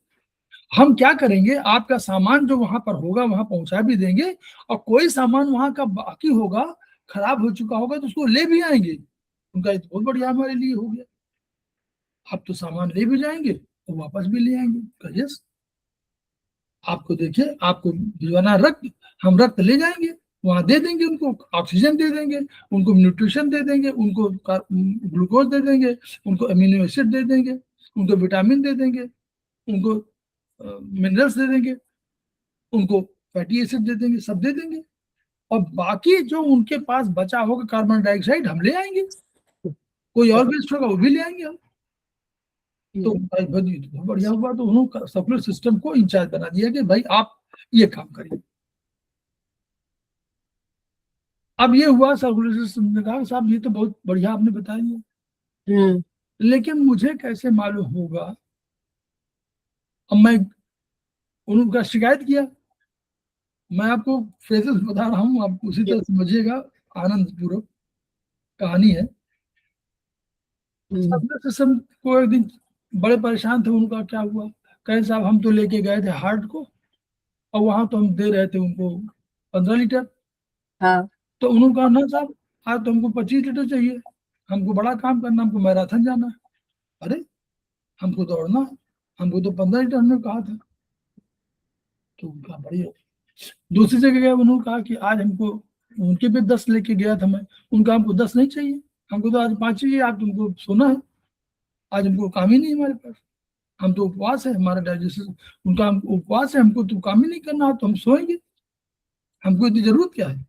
हम क्या करेंगे, आपका सामान जो वहां पर होगा वहां पहुंचा भी देंगे, और कोई सामान वहां का बाकी होगा, खराब हो चुका होगा, तो उसको ले भी आएंगे। उनका तो बहुत बढ़िया हमारे लिए हो गया, आप तो सामान ले भी जाएंगे और वापस भी ले आएंगे। यस, आपको देखिए, आपको भिजवाना रक्त, हम रक्त ले जाएंगे, वहां दे देंगे, उनको ऑक्सीजन दे देंगे, उनको न्यूट्रिशन दे देंगे, उनको ग्लूकोज दे देंगे, उनको अमीनो एसिड दे देंगे, उनको विटामिन दे देंगे, उनको मिनरल्स दे देंगे, उनको फैटी एसिड दे देंगे, सब दे देंगे। और बाकी जो उनके पास बचा होगा कार्बन डाइऑक्साइड, हम ले आएंगे। कोई और वेस्ट होगा वो भी ले आएंगे हम। तो बहुत बढ़िया हुआ। तो उन्होंने सर्कुलर सिस्टम को इंचार्ज बना दिया कि भाई आप ये काम करिए। अब ये हुआ, सर्कुलर सिस्टम ने कहा साहब ये तो बहुत बढ़िया आपने बताया, लेकिन मुझे कैसे मालूम होगा? अब मैं उनका शिकायत किया, मैं आपको फ्रेजेस बता रहा हूँ, आप उसी तरह समझिएगा, आनंद पूर्वक कहानी है। सर्कुलर सिस्टम को एक दिन बड़े परेशान थे। उनका क्या हुआ, कहे साहब हम तो लेके गए थे हार्ट को, और वहां तो हम दे रहे थे उनको 15 लीटर। हाँ। तो उन्होंने कहा ना साहब, आज तो हमको 25 लीटर चाहिए, हमको बड़ा काम करना, हमको मैराथन जाना है। अरे हमको दौड़ना है, हमको तो 15 लीटर हमने कहा था। तो उनका बढ़िया। दूसरी जगह गया, उन्होंने कहा कि आज हमको, उनके पे 10 लेके गया था मैं, उनका हमको 10 नहीं चाहिए, हमको तो आज 5 चाहिए, आज तुमको सोना है, आज हमको काम ही नहीं हमारे पास, हम तो उपवास है, हमारा डाइजेशन, उनका हम उपवास है, हमको तो काम ही नहीं करना, तो हम सोएंगे, हमको इतनी जरूरत क्या है?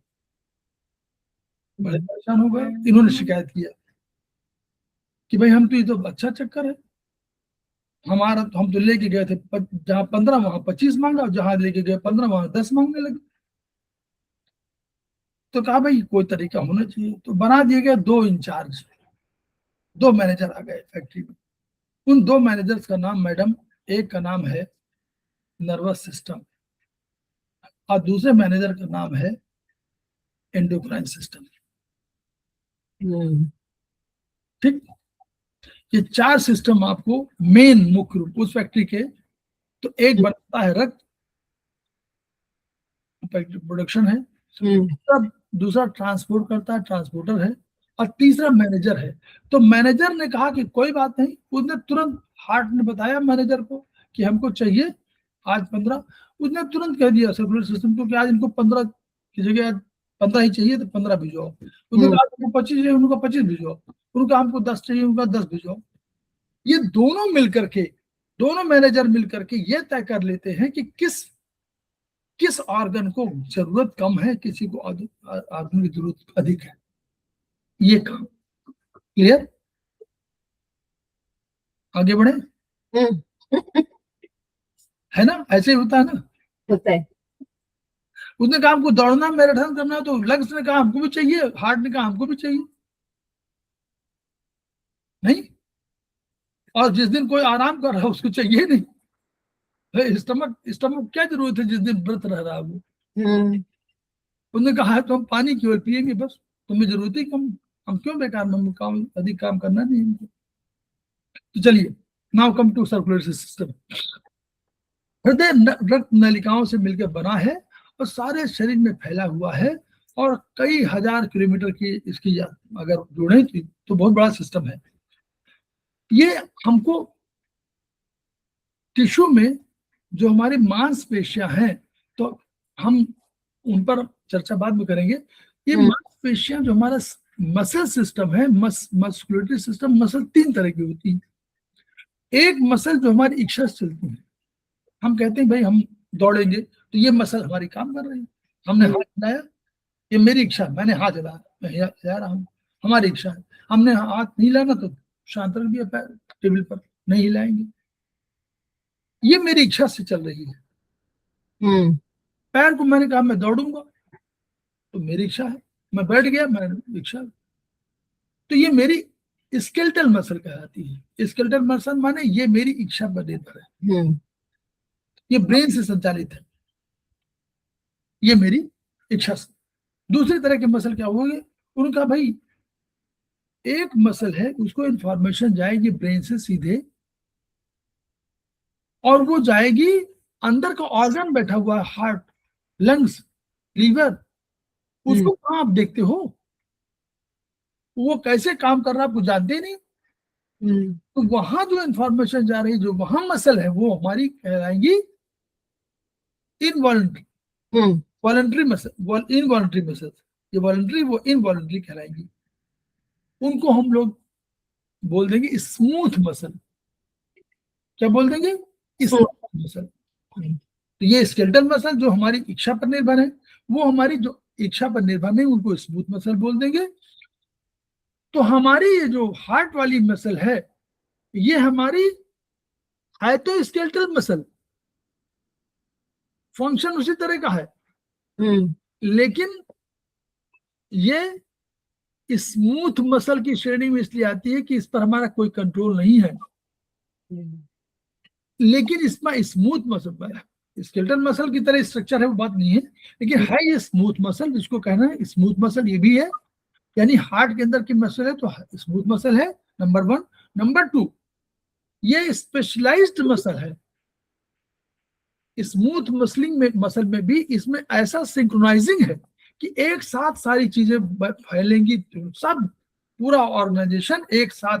बड़े परेशान हो गए। इन्होंने शिकायत किया कि भाई हम तो, ये तो अच्छा चक्कर है हमारा, तो हम तो लेके गए थे जहां 15 वहां 25 मांगा, और जहां लेके गए 15 वहां 10 मांगने लगे। तो कहा भाई कोई तरीका होना चाहिए, तो बना दिए गए 2 इंचार्ज, 2 मैनेजर आ गए फैक्ट्री में। उन 2 मैनेजर्स का नाम, मैडम, एक का नाम है नर्वस सिस्टम, और दूसरे मैनेजर का नाम है एंडोक्राइन सिस्टम। ठीक, ये 4 सिस्टम आपको मेन, मुख्य रूप उस फैक्ट्री के। तो एक बनता है रक्त, प्रोडक्शन है, तब दूसरा ट्रांसपोर्ट करता है, ट्रांसपोर्टर है, और तीसरा मैनेजर है। तो मैनेजर ने कहा कि कोई बात नहीं, उसने तुरंत, हार्ट ने बताया मैनेजर को कि हमको चाहिए आज 15, उसने तुरंत कह दिया सर्कुलर सिस्टम को कि आज इनको 15 की जगह 15 ही चाहिए, तो 15 भिजवाओ। उसने कहा हमको 25 चाहिए, उनका 25 भिजवाओ। उनका हमको 10 चाहिए, उनका 10 भिजवाओ। ये दोनों मिलकर के, दोनों मैनेजर मिलकर के ये तय कर लेते हैं कि किस ऑर्गन को जरूरत कम है, किसी को ऑर्गन की जरूरत अधिक है। ये काम क्लियर? आगे बढ़े, है ना? ऐसे ही होता है ना। होता है। उसने कहा हमको दौड़ना मैराथन करना है, तो लंग्स ने कहा हमको भी चाहिए, हार्ट ने कहा हमको भी चाहिए, नहीं। और जिस दिन कोई आराम कर रहा है उसको चाहिए नहीं। स्टमक स्टमक क्या जरूरत है जिस दिन व्रत रह रहा है वो। उसने कहा है तो हम पानी केवल पिएंगे बस, तुम्हें जरूरत ही कम, हम क्यों बेकार में काम, अधिक काम करना नहीं हमको। तो चलिए, now come to circulatory system. हृदय रक्त नलिकाओं से मिलकर बना है और सारे शरीर में फैला हुआ है, और कई हजार किलोमीटर की इसकी अगर जोड़े तो बहुत बड़ा सिस्टम है ये। हमको टिश्यू में जो हमारी मांसपेशियां हैं, तो हम उन पर चर्चा बाद में करेंगे। ये मांसपेशियां जो हमारा मसल सिस्टम है, मस्कुलेटरी सिस्टम, मसल 3 तरह की होती है। एक मसल जो हमारी इच्छा से चलती है, हम कहते हैं भाई हम दौड़ेंगे, तो ये मसल हमारी काम कर रही है। हमने हाथ हिलाया, ये मेरी इच्छा, मैंने हाथ हिलाया, मैं हिला रहा हूँ, हमारी इच्छा है। हमने हाथ नहीं हिलाना तो शांत रख दिया, पैर टेबल पर नहीं हिलाएंगे, ये मेरी इच्छा से चल रही है। पैर को मैंने कहा मैं दौड़ूंगा, तो मेरी इच्छा है, मैं बैठ गया, मैं इच्छा। तो ये मेरी स्केलेटल मसल कहलाती है। स्केलेटल मसल माने ये मेरी इच्छा पर निर्भर है, ये ब्रेन से संचालित है, ये मेरी इच्छा से। दूसरी तरह के मसल क्या होंगे, उनका भाई एक मसल है, उसको इंफॉर्मेशन जाएगी ब्रेन से सीधे, और वो जाएगी अंदर का ऑर्गन बैठा हुआ है, हार्ट, लंग्स, लीवर, उसको कहाँ आप देखते हो, वो कैसे काम कर रहा है आपको जानते नहीं। तो वहां जो इंफॉर्मेशन जा रही है, जो वहां मसल है, वो हमारी कहलाएंगी involuntary, voluntary muscle, involuntary muscle. ये वॉलंटरी, वो इनवॉलंटरी कहलाएंगी। उनको हम लोग बोल देंगे स्मूथ मसल। क्या बोल देंगे? Smooth muscle. तो ये स्केलेटल मसल जो हमारी इच्छा पर निर्भर है, वो हमारी जो इच्छा पर निर्भर नहीं, उनको स्मूथ मसल बोल देंगे। तो हमारी ये जो हार्ट वाली मसल है, ये हमारी है तो स्केलेटल मसल, फंक्शन उसी तरह का है, लेकिन ये स्मूथ मसल की श्रेणी में इसलिए आती है कि इस पर हमारा कोई कंट्रोल नहीं है। लेकिन इसमें स्मूथ मसल, स्केलेटल मसल की तरह स्ट्रक्चर है वो बात नहीं है, लेकिन है ये स्मूथ मसल, जिसको कहना है स्मूथ मसल ये भी है। यानी हार्ट के अंदर की मसल है तो स्मूथ मसल है, नंबर 1। नंबर 2, ये स्पेशलाइज्ड मसल है। स्मूथ मसल में भी इसमें ऐसा सिंक्रोनाइजिंग है कि एक साथ सारी चीजें फैलेंगी, सब पूरा ऑर्गेनाइजेशन एक साथ।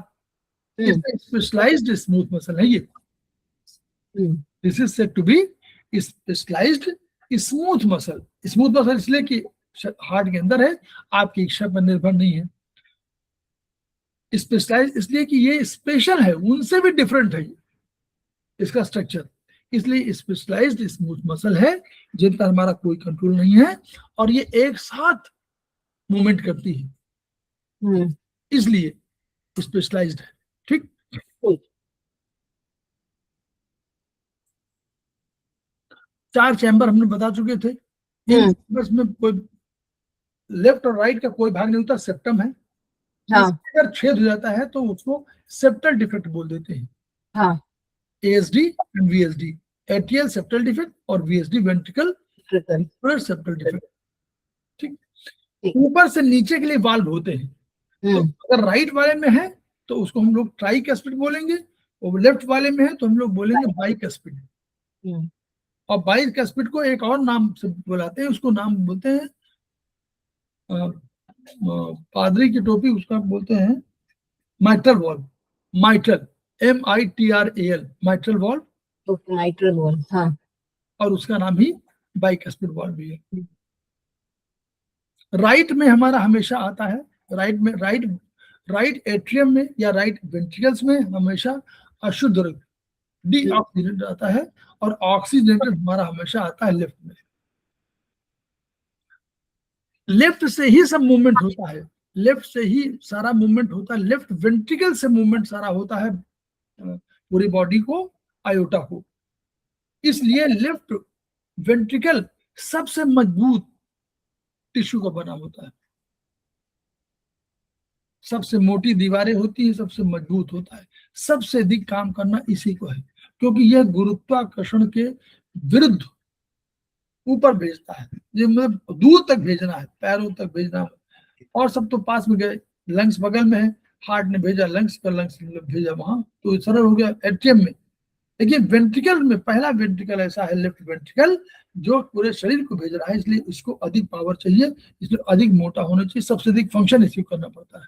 स्पेशलाइज्ड स्मूथ मसल है ये। This is said to be specialised smooth muscle. Smooth muscle इसलिए कि हार्ट के अंदर है, आपकी इच्छा पर निर्भर नहीं है। स्पेशलाइज्ड इसलिए कि ये स्पेशल है, उनसे भी डिफरेंट है इसका स्ट्रक्चर, इसलिए स्पेशलाइज्ड स्मूथ मसल है जिन पर हमारा कोई कंट्रोल नहीं है, और ये एक साथ मूवमेंट करती है, इसलिए स्पेशलाइज्ड है। ठीक, 4 चैम्बर हमने बता चुके थे। में कोई लेफ्ट और राइट का कोई भाग नहीं होता, सेप्टम है। अगर छेद हो जाता है तो उसको सेप्टल डिफेक्ट बोल देते हैं। ASD and VSD, atrial septal defect और VSD वेंट्रिकल सेप्टल डिफेक्ट। ठीक, ऊपर से नीचे के लिए वाल्व होते हैं। तो अगर राइट वाले में है तो उसको हम लोग ट्राइकस्पिड बोलेंगे, और लेफ्ट वाले में है तो हम लोग बोलेंगे बाइकस्पिड। और बाइकस्पिड को एक और नाम से बुलाते हैं, उसको नाम बोलते हैं, पादरी की टोपी, उसका बोलते हैं mitral valve. Mitral, MITRAL, mitral valve. Mitral valve, हाँ। और उसका नाम ही बाइकस्पिड वॉल्व भी है। राइट में हमारा हमेशा आता है, राइट में, राइट एट्रियम में या राइट वेंट्रिकल्स में हमेशा अशुद्ध रक्त, डीऑक्सीजनेटेड आता है, और ऑक्सीजनेटेड हमारा हमेशा आता है लेफ्ट में। लेफ्ट से ही सब मूवमेंट होता है, लेफ्ट से ही सारा मूवमेंट होता है, लेफ्ट वेंट्रिकल से मूवमेंट सारा होता है पूरी बॉडी को, आयोटा को। इसलिए लेफ्ट वेंट्रिकल सबसे मजबूत टिश्यू का बना होता है, सबसे मोटी दीवारें होती है, सबसे मजबूत होता है, सबसे अधिक काम करना इसी को है, क्योंकि यह गुरुत्वाकर्षण के विरुद्ध ऊपर भेजता है, ये मतलब दूर तक भेजना है, पैरों तक भेजना है, और सब तो पास में गए, लंग्स बगल में है, हार्ट ने भेजा लंग्स का, लंग्स ने भेजा वहां, तो सरल हो गया एट्रियम में। लेकिन वेंट्रिकल में पहला वेंट्रिकल ऐसा है, लेफ्ट वेंट्रिकल, जो पूरे शरीर को भेज रहा है, इसलिए उसको अधिक पावर चाहिए, इसलिए अधिक मोटा होना चाहिए, सबसे अधिक फंक्शन इसी करना पड़ता है।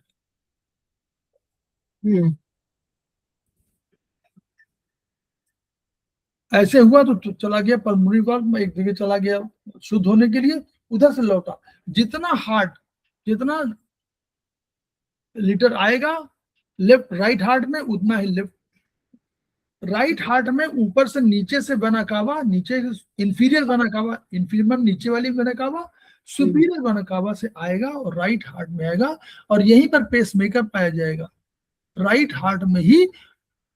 ऐसे हुआ तो चला गया पल्मोनरी वाल्व में, एक जगह चला गया शुद्ध होने के लिए, उधर से लौटा, जितना हार्ट, जितना लीटर आएगा लेफ्ट राइट हार्ट में, उतना ही लेफ्ट राइट हार्ट में ऊपर से नीचे से बना कावा, नीचे इंफीरियर बना कावा, इंफीरियर नीचे वाली बना कावा, सुपीरियर बना कावा से आएगा और राइट हार्ट में आएगा, और यहीं पर पेसमेकर पाया जाएगा, राइट हार्ट में ही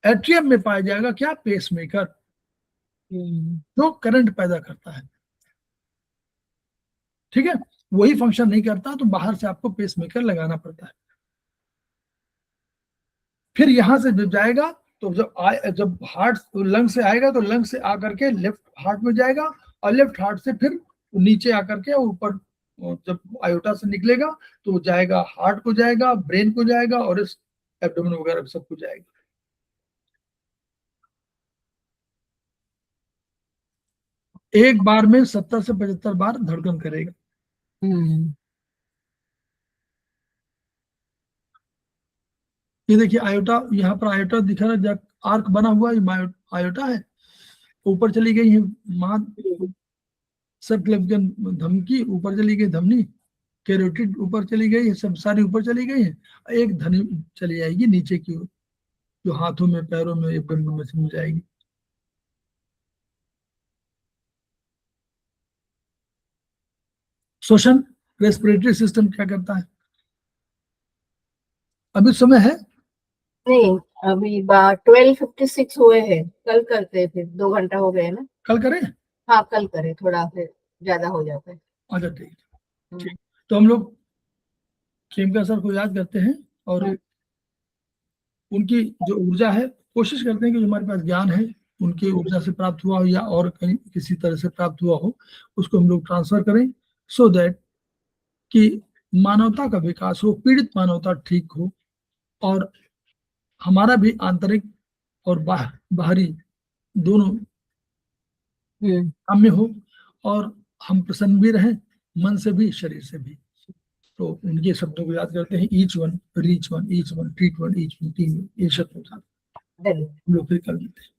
एट्रियम में पाया जाएगा क्या, पेसमेकर, जो करंट पैदा करता है। ठीक है, वही फंक्शन नहीं करता तो बाहर से आपको पेसमेकर लगाना पड़ता है। फिर यहां से जब जाएगा तो जब हार्ट लंग से आएगा तो लंग से आकर के लेफ्ट हार्ट में जाएगा, और लेफ्ट हार्ट से फिर नीचे आकर के ऊपर जब आयोटा से निकलेगा तो जाएगा हार्ट को, जाएगा ब्रेन को, जाएगा और इस एब्डोमेन वगैरह सब कुछ जाएगा। एक बार में 70 से 75 बार धड़कन करेगा। ये देखिए आयोटा, यहाँ पर आयोटा दिखा रहा है, आर्क बना हुआ है, आयोटा है, ऊपर चली गई है मां सब धमकी, ऊपर चली गई धमनी, कैरोटिड ऊपर चली गई है, सब सारी ऊपर चली गई है, एक धनी चली जाएगी नीचे की ओर, जो हाथों में पैरों में एब्डोमेन में मिल जाएगी। श्वसन, रेस्पिरेटरी सिस्टम क्या करता है, अभी समय है नहीं, अभी 12:56 हुए हैं, कल करते फिर 2 घंटा हो गए ना। कल करें? हाँ कल करें, थोड़ा फिर ज्यादा हो जाता है। अच्छा ठीक, ठीक, तो हम लोग खेमका सर को याद करते हैं और उनकी जो ऊर्जा है कोशिश करते हैं कि जो हमारे पास ज्ञान है उनकी ऊर्जा से प्राप्त हुआ हो या और कहीं किसी तरह से प्राप्त हुआ हो, उसको हम लोग ट्रांसफर करें, सो दैट कि मानवता का विकास हो, पीड़ित मानवता ठीक हो, और हमारा भी आंतरिक और बाहरी दोनों काम में हो, और हम प्रसन्न भी रहें, मन से भी शरीर से भी। तो उनके शब्दों को याद करते हैं, each one reach one, each one treat one, each one team, ये शब्द हम लोग फिर कर लेते हैं।